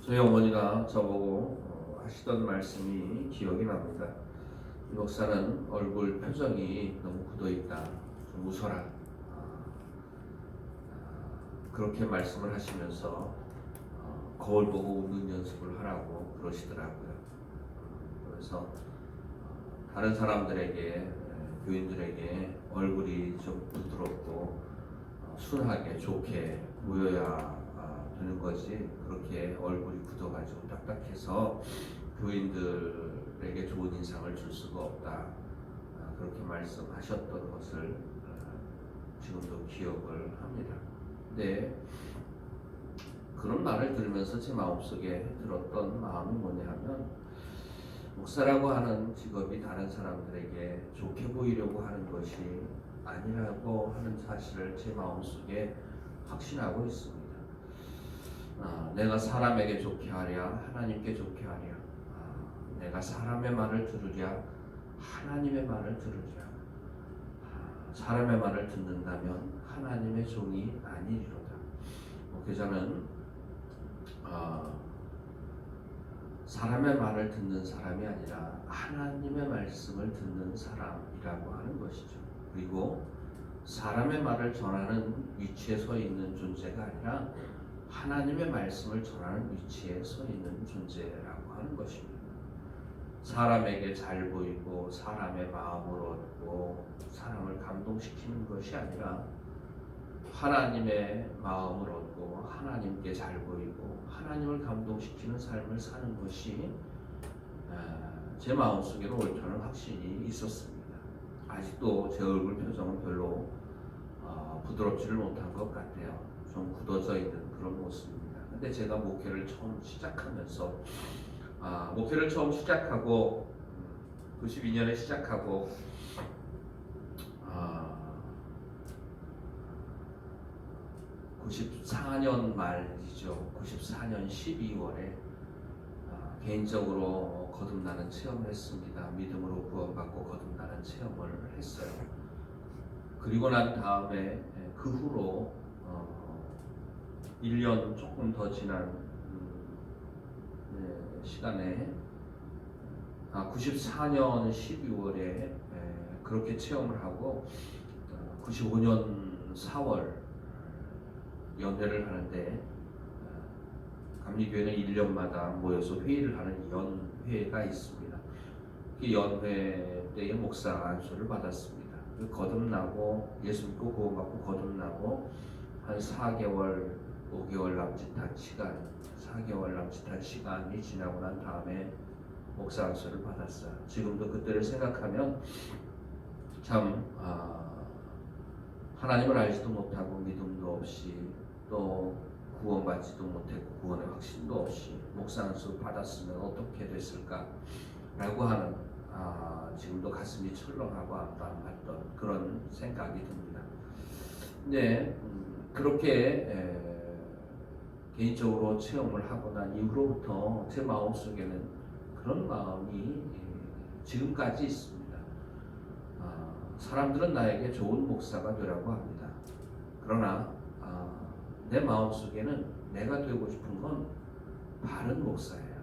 저희 어머니가 저보고 하시던 말씀이 기억이 납니다. 이 목사는 얼굴 표정이 너무 굳어있다. 좀 웃어라. 그렇게 말씀을 하시면서 거울 보고 웃는 연습을 하라고 그러시더라고요. 그래서 다른 사람들에게, 교인들에게 얼굴이 좀 부드럽고 순하게 좋게 보여야 되는 거지, 그렇게 얼굴이 굳어가지고 딱딱해서 교인들에게 좋은 인상을 줄 수가 없다. 그렇게 말씀하셨던 것을 지금도 기억을 합니다. 근데 그런 말을 들으면서 제 마음속에 들었던 마음이 뭐냐 하면, 목사라고 하는 직업이 다른 사람들에게 좋게 보이려고 하는 것이 아니라고 하는 사실을 제 마음속에 확신하고 있습니다. 내가 사람에게 좋게 하랴 하나님께 좋게 하랴, 내가 사람의 말을 들으랴 하나님의 말을 들으랴, 사람의 말을 듣는다면 하나님의 종이 아니리로다. 목회자는 사람의 말을 듣는 사람이 아니라 하나님의 말씀을 듣는 사람이라고 하는 것이죠. 그리고 사람의 말을 전하는 위치에 서 있는 존재가 아니라 하나님의 말씀을 전하는 위치에 서 있는 존재라고 하는 것입니다. 사람에게 잘 보이고 사람의 마음을 얻고 사람을 감동시키는 것이 아니라 하나님의 마음을 얻고 하나님께 잘 보이고 하나님을 감동시키는 삶을 사는 것이 제 마음속에는 옳다는 확신이 있었습니다. 아직도 제 얼굴 표정은 별로 부드럽지를 못한 것 같아요. 좀 굳어져 있는 그런 모습입니다. 근데 제가 목회를 처음 시작하면서 목회를 처음 시작하고 92년에 시작하고 94년 말이죠. 94년 12월에 개인적으로 거듭나는 체험을 했습니다. 믿음으로 구원받고 거듭나는 체험을 했어요. 그리고 난 다음에 그 후로 1년 조금 더 지난 시간에 94년 12월에 그렇게 체험을 하고 95년 4월 연회를 하는데, 감리교회는 1년마다 모여서 회의를 하는 연회가 있습니다. 그 연회 때에 목사 안수를 받았습니다. 거듭나고 예수 믿고 구원받고 거듭나고 한 4개월 5개월 남짓한 시간이 지나고 난 다음에 목사 안수를 받았어요. 지금도 그때를 생각하면 참 하나님을 알지도 못하고 믿음도 없이 또 구원받지도 못했고 구원의 확신도 없이 목사 안수 받았으면 어떻게 됐을까라고 하는 지금도 가슴이 철렁하고 안타깝던 그런 생각이 듭니다. 근데 그렇게 개인적으로 체험을 하고 난 이후로부터 제 마음속에는 그런 마음이 지금까지 있습니다. 사람들은 나에게 좋은 목사가 되라고 합니다. 그러나 내 마음속에는 내가 되고 싶은 건 바른 목사예요.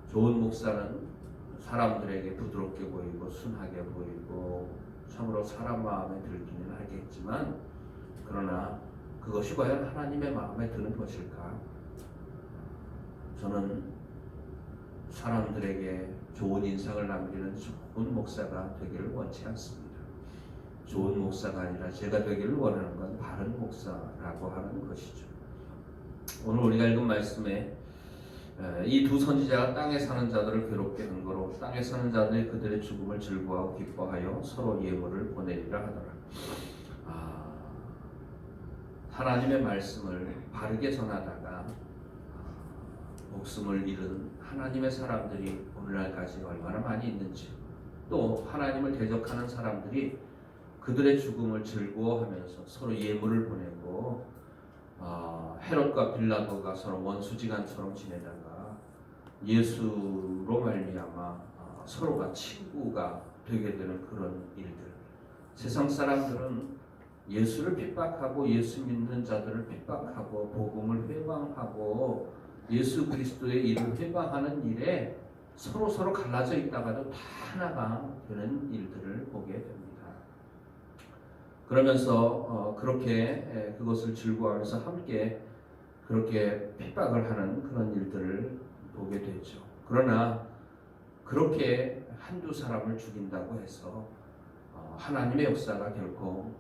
좋은 목사는 사람들에게 부드럽게 보이고 순하게 보이고 참으로 사람 마음에 들기는 하겠지만, 그러나 그것이 과연 하나님의 마음에 드는 것일까? 저는 사람들에게 좋은 인상을 남기는 좋은 목사가 되기를 원치 않습니다. 좋은 목사가 아니라 제가 되기를 원하는 건 바른 목사라고 하는 것이죠. 오늘 우리가 읽은 말씀에 이 두 선지자가 땅에 사는 자들을 괴롭게 한 거로 땅에 사는 자들이 그들의 죽음을 즐거워하고 기뻐하여 서로 예물을 보내리라 하더라. 하나님의 말씀을 바르게 전하다가 목숨을 잃은 하나님의 사람들이 오늘날까지 얼마나 많이 있는지, 또 하나님을 대적하는 사람들이 그들의 죽음을 즐거워하면서 서로 예물을 보내고 헤롯과 빌라도가 서로 원수지간처럼 지내다가 예수로 말미암아 서로가 친구가 되게 되는 그런 일들. 세상 사람들은 예수를 핍박하고 예수 믿는 자들을 핍박하고 복음을 회방하고 예수 그리스도의 일을 회방하는 일에 서로 갈라져 있다가도 다 하나가 되는 일들을 보게 됩니다. 그러면서 그렇게 그것을 즐거워하면서 함께 그렇게 핍박을 하는 그런 일들을 보게 되죠. 그러나 그렇게 한두 사람을 죽인다고 해서 하나님의 역사가 결코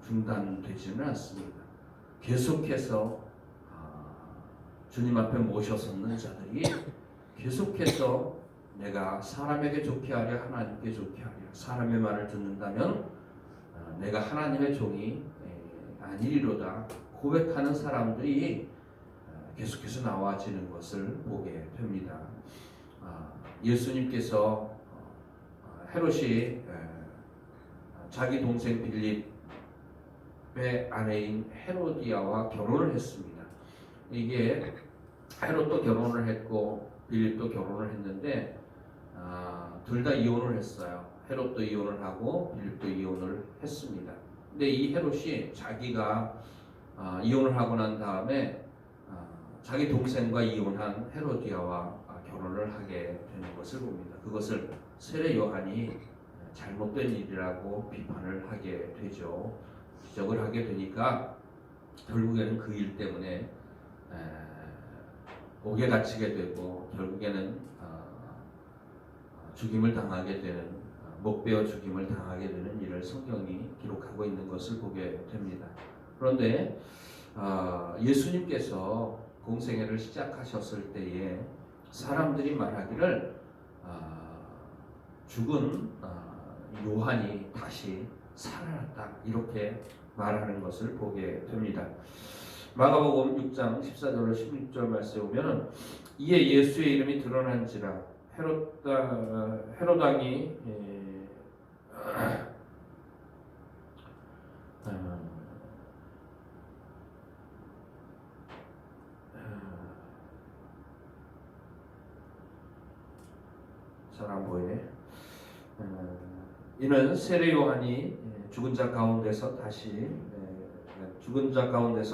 중단되지는 않습니다. 계속해서 주님 앞에 모셔섰는 자들이 계속해서 내가 사람에게 좋게 하려 하나님께 좋게 하려 사람의 말을 듣는다면 내가 하나님의 종이 아니리로다 고백하는 사람들이 계속해서 나와지는 것을 보게 됩니다. 예수님께서 헤롯이 자기 동생 빌립의 아내인 헤로디아와 결혼을 했습니다. 이게 헤롯도 결혼을 했고 빌립도 결혼을 했는데 둘 다 이혼을 했어요. 헤롯도 이혼을 하고 빌립도 이혼을 했습니다. 근데 이 헤롯이 자기가 이혼을 하고 난 다음에 자기 동생과 이혼한 헤로디아와 결혼을 하게 되는 것을 봅니다. 그것을 세례 요한이 잘못된 일이라고 비판을 하게 되죠. 지적을 하게 되니까 결국에는 그 일 때문에 옥에 갇히게 되고 결국에는 죽임을 당하게 되는 목베어 죽임을 당하게 되는 일을 성경이 기록하고 있는 것을 보게 됩니다. 그런데 예수님께서 공생애를 시작하셨을 때에 사람들이 말하기를 죽은 요한이 다시 살아났다 이렇게 말하는 것을 보게 됩니다. 마가복음 6장 14절로 16절 말씀에 보면은 이에 예수의 이름이 드러난지라 헤롯왕이 잘 안 보이네. 이는 세례 요한이 죽은 자 가운데서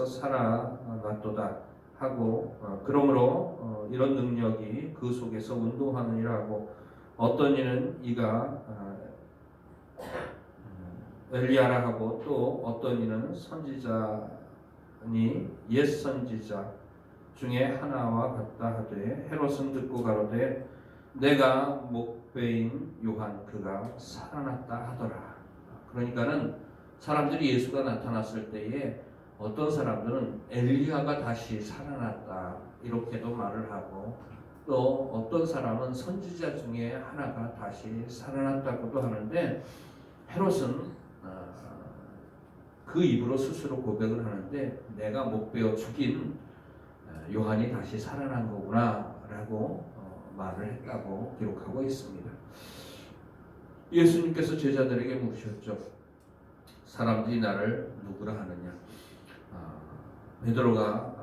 살아났도다 하고 그러므로 이런 능력이 그 속에서 운동하느니라 하고 어떤 이는 이가 엘리야라 하고 또 어떤 이는 선지자니 옛 선지자 중에 하나와 같다 하되 헤롯은 듣고 가로되 내가 목베인 요한 그가 살아났다 하더라. 그러니까는 사람들이 예수가 나타났을 때에 어떤 사람들은 엘리야가 다시 살아났다 이렇게도 말을 하고 또 어떤 사람은 선지자 중에 하나가 다시 살아났다고도 하는데 헤롯은 그 입으로 스스로 고백을 하는데 내가 목베어 죽인 요한이 다시 살아난 거구나 라고 말을 했다고 기록하고 있습니다. 예수님께서 제자들에게 묻으셨죠. 사람들이 나를 누구라 하느냐. 베드로가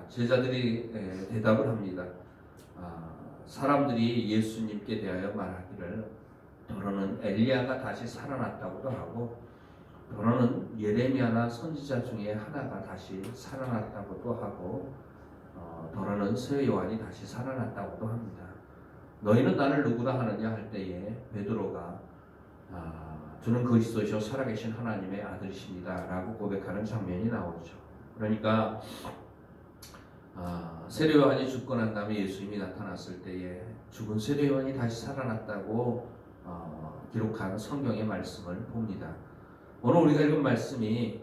제자들이 대답을 합니다. 사람들이 예수님께 대하여 말하기를 너는 엘리야가 다시 살아났다고도 하고 너는 예레미야나 선지자 중에 하나가 다시 살아났다고도 하고 너는 새 요한이 다시 살아났다고도 합니다. 너희는 나를 누구라 하느냐 할 때에 베드로가 저는 그리스도시요 살아계신 하나님의 아들이십니다 라고 고백하는 장면이 나오죠. 그러니까 세례 요한이 죽고 난 다음에 예수님이 나타났을 때에 죽은 세례 요한이 다시 살아났다고 기록한 성경의 말씀을 봅니다. 오늘 우리가 읽은 말씀이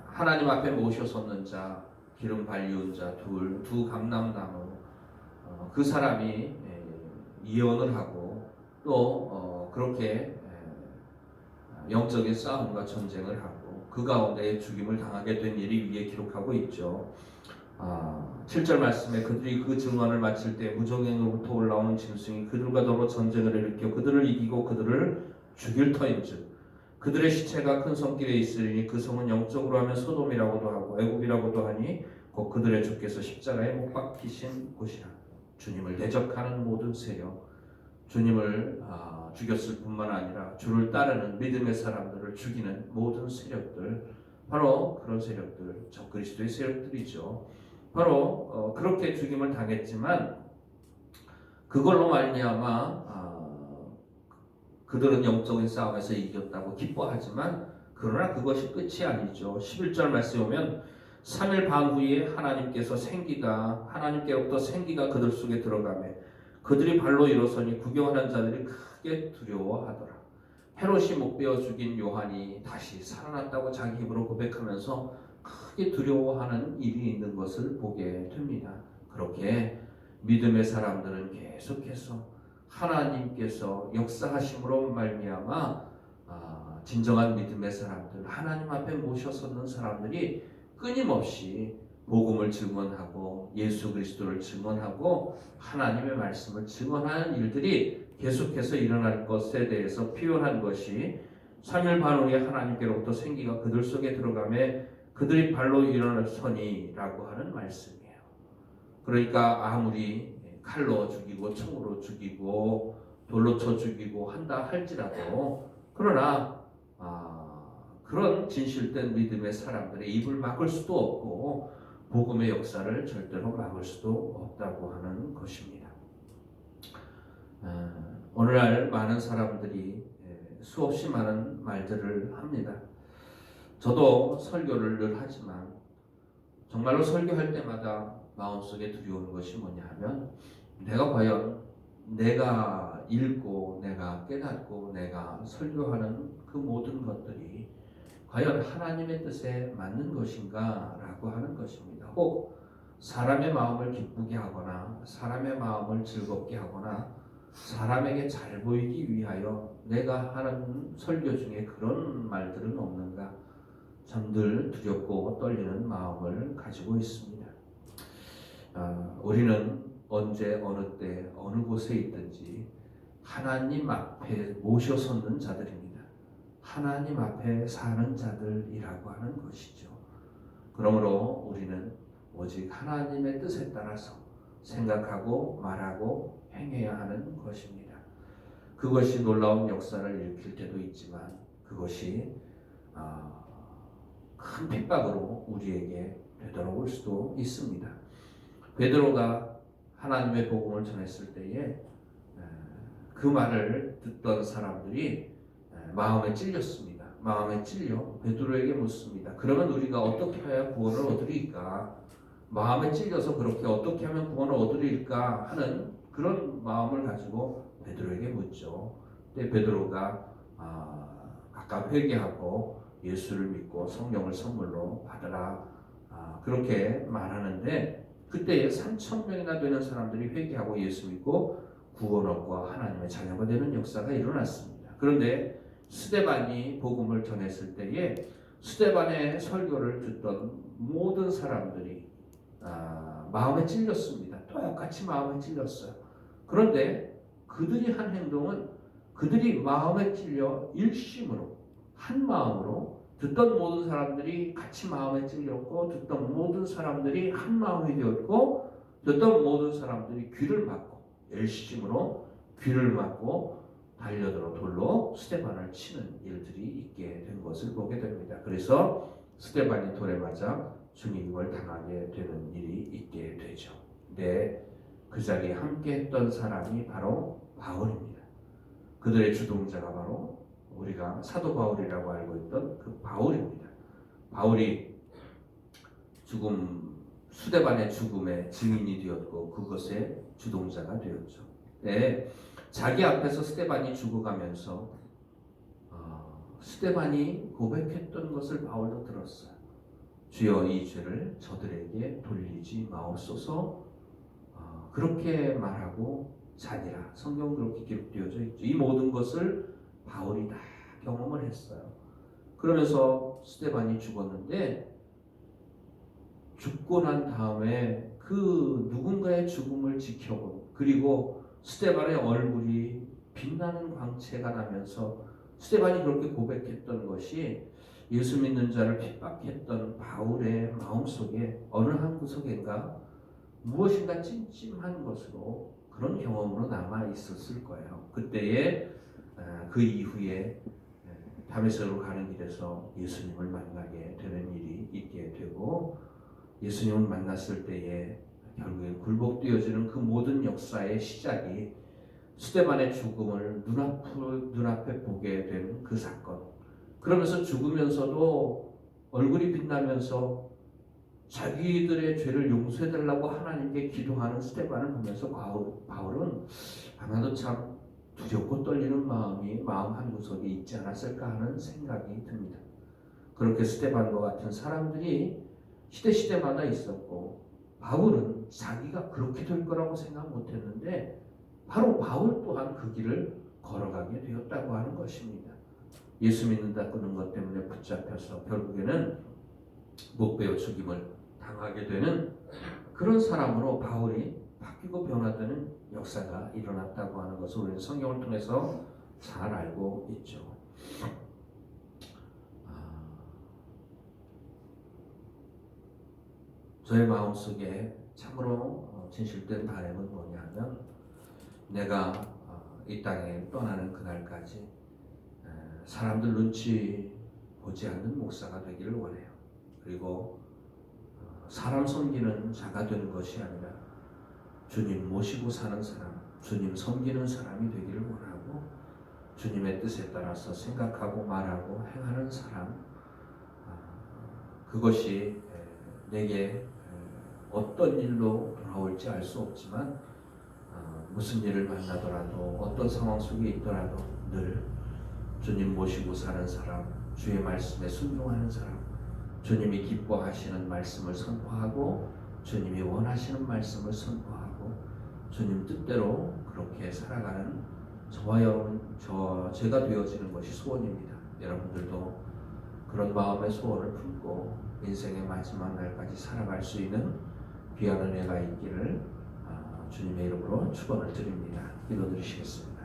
하나님 앞에 모셔섰는 자, 기름 발리운 자 두 감람나무 그 사람이 예언을 하고 또 그렇게 영적인 싸움과 전쟁을 하고 그 가운데 죽임을 당하게 된 일이 위에 기록하고 있죠. 7절 말씀에 그들이 그 증언을 마칠 때 무정행으로부터 올라오는 짐승이 그들과 더불어 전쟁을 일으켜 그들을 이기고 그들을 죽일 터인즉 그들의 시체가 큰 성길에 있으리니 그 성은 영적으로 하면 소돔이라고도 하고 애굽이라고도 하니 곧 그들의 주께서 십자가에 못 박히신 곳이라. 주님을 대적하는 모든 세력, 주님을 죽였을 뿐만 아니라 주를 따르는 믿음의 사람들을 죽이는 모든 세력들 바로 그런 세력들, 적그리스도의 세력들이죠. 바로 그렇게 죽임을 당했지만 그걸로 말미암아 그들은 영적인 싸움에서 이겼다고 기뻐하지만 그러나 그것이 끝이 아니죠. 11절 말씀에 보면 3일 반 후에 하나님께로부터 생기가 그들 속에 들어가매 그들이 발로 일어서니 구경하는 자들이 크게 두려워하더라. 헤롯이 목베어 죽인 요한이 다시 살아났다고 자기 입으로 고백하면서 크게 두려워하는 일이 있는 것을 보게 됩니다. 그렇게 믿음의 사람들은 계속해서 하나님께서 역사하심으로 말미암아 진정한 믿음의 사람들, 하나님 앞에 모셔서는 사람들이 끊임없이 복음을 증언하고 예수 그리스도를 증언하고 하나님의 말씀을 증언하는 일들이 계속해서 일어날 것에 대해서 표현한 것이 3일 반 후에 하나님께로부터 생기가 그들 속에 들어가매 그들이 발로 일어서니라고 하는 말씀이에요. 그러니까 아무리 칼로 죽이고 총으로 죽이고 돌로 쳐 죽이고 한다 할지라도 그러나 그런 진실된 믿음의 사람들의 입을 막을 수도 없고 복음의 역사를 절대로 막을 수도 없다고 하는 것입니다. 오늘날 많은 사람들이 수없이 많은 말들을 합니다. 저도 설교를 늘 하지만 정말로 설교할 때마다 마음속에 두려운 것이 뭐냐 하면 내가 과연 내가 읽고 내가 깨닫고 내가 설교하는 그 모든 것들이 과연 하나님의 뜻에 맞는 것인가 라고 하는 것입니다. 혹 사람의 마음을 기쁘게 하거나 사람의 마음을 즐겁게 하거나 사람에게 잘 보이기 위하여 내가 하는 설교 중에 그런 말들은 없는가 참 늘 두렵고 떨리는 마음을 가지고 있습니다. 우리는 언제 어느 때 어느 곳에 있든지 하나님 앞에 모셔서는 자들입니다. 하나님 앞에 사는 자들이라고 하는 것이죠. 그러므로 우리는 오직 하나님의 뜻에 따라서 생각하고 말하고 행해야 하는 것입니다. 그것이 놀라운 역사를 일으킬 때도 있지만 그것이 큰 핍박으로 우리에게 되돌아올 수도 있습니다. 베드로가 하나님의 복음을 전했을 때에 그 말을 듣던 사람들이 마음에 찔렸습니다. 마음에 찔려 베드로에게 묻습니다. 그러면 우리가 어떻게 해야 구원을 얻으리까? 마음에 찔려서 그렇게 어떻게 하면 구원을 얻으리까 하는 그런 마음을 가지고 베드로에게 묻죠. 그때 베드로가 각각 회개하고 예수를 믿고 성령을 선물로 받으라 그렇게 말하는데 그때 3,000명이나 되는 사람들이 회개하고 예수 믿고 구원 얻고 하나님의 자녀가 되는 역사가 일어났습니다. 그런데 스데반이 복음을 전했을 때에 스데반의 설교를 듣던 모든 사람들이 마음에 찔렸습니다. 똑같이 마음에 찔렸어요. 그런데 그들이 한 행동은 그들이 마음에 찔려 일심으로 한 마음으로 듣던 모든 사람들이 같이 마음에 찔렸고 듣던 모든 사람들이 한 마음이 되었고 듣던 모든 사람들이 귀를 막고 일심으로 귀를 막고 달려들어 돌로 스데반을 치는 일들이 있게 된 것을 보게 됩니다. 그래서 스데반이 돌에 맞아 죽임을 당하게 되는 일이 있게 되죠. 근데 그 자리에 함께 했던 사람이 바로 바울입니다. 그들의 주동자가 바로 우리가 사도 바울이라고 알고 있던 그 바울입니다. 바울이 스데반의 죽음의 증인이 되었고 그것의 주동자가 되었죠. 네, 자기 앞에서 스데반이 죽어가면서 스데반이 고백했던 것을 바울도 들었어요. 주여 이 죄를 저들에게 돌리지 마옵소서. 그렇게 말하고 자니라. 성경 그렇게 기록되어져 있죠. 이 모든 것을 바울이 다 경험을 했어요. 그러면서 스데반이 죽었는데 죽고 난 다음에 그 누군가의 죽음을 지켜본 그리고 스데반의 얼굴이 빛나는 광채가 나면서 스데반이 그렇게 고백했던 것이 예수 믿는 자를 핍박했던 바울의 마음속에 어느 한 구석인가 무엇인가 찜찜한 것으로 그런 경험으로 남아 있었을 거예요. 그때에 그 이후에 다메섹으로 가는 길에서 예수님을 만나게 되는 일이 있게 되고, 예수님을 만났을 때에 결국엔 굴복되어지는 그 모든 역사의 시작이 스데반의 죽음을 눈앞에 보게 된 그 사건. 그러면서 죽으면서도 얼굴이 빛나면서 자기들의 죄를 용서해달라고 하나님께 기도하는 스데반을 보면서 바울은 아마도 참 두렵고 떨리는 마음 한 구석에 있지 않았을까 하는 생각이 듭니다. 그렇게 스데반과 같은 사람들이 시대마다 있었고, 바울은 자기가 그렇게 될 거라고 생각 못했는데 바로 바울 또한 그 길을 걸어가게 되었다고 하는 것입니다. 예수 믿는다는 것 때문에 붙잡혀서 결국에는 목베어 죽임을 당하게 되는 그런 사람으로 바울이 바뀌고 변화되는 역사가 일어났다고 하는 것을 우리는 성경을 통해서 잘 알고 있죠. 저의 마음속에 참으로 진실된 바람은 뭐냐면, 내가 이 땅에 떠나는 그날까지 사람들 눈치 보지 않는 목사가 되기를 원해요. 그리고 사람 섬기는 자가 되는 것이 아니라 주님 모시고 사는 사람, 주님 섬기는 사람이 되기를 원하고, 주님의 뜻에 따라서 생각하고 말하고 행하는 사람, 그것이 내게 어떤 일로 돌아올지 알 수 없지만 무슨 일을 만나더라도 어떤 상황 속에 있더라도 늘 주님 모시고 사는 사람, 주의 말씀에 순종하는 사람, 주님이 기뻐하시는 말씀을 선포하고 주님이 원하시는 말씀을 선포하고 주님 뜻대로 그렇게 살아가는 저와 여러분, 제가 되어지는 것이 소원입니다. 여러분들도 그런 마음의 소원을 품고 인생의 마지막 날까지 살아갈 수 있는 귀한 은혜가 있기를 주님의 이름으로 축원을 드립니다. 기도드리시겠습니다.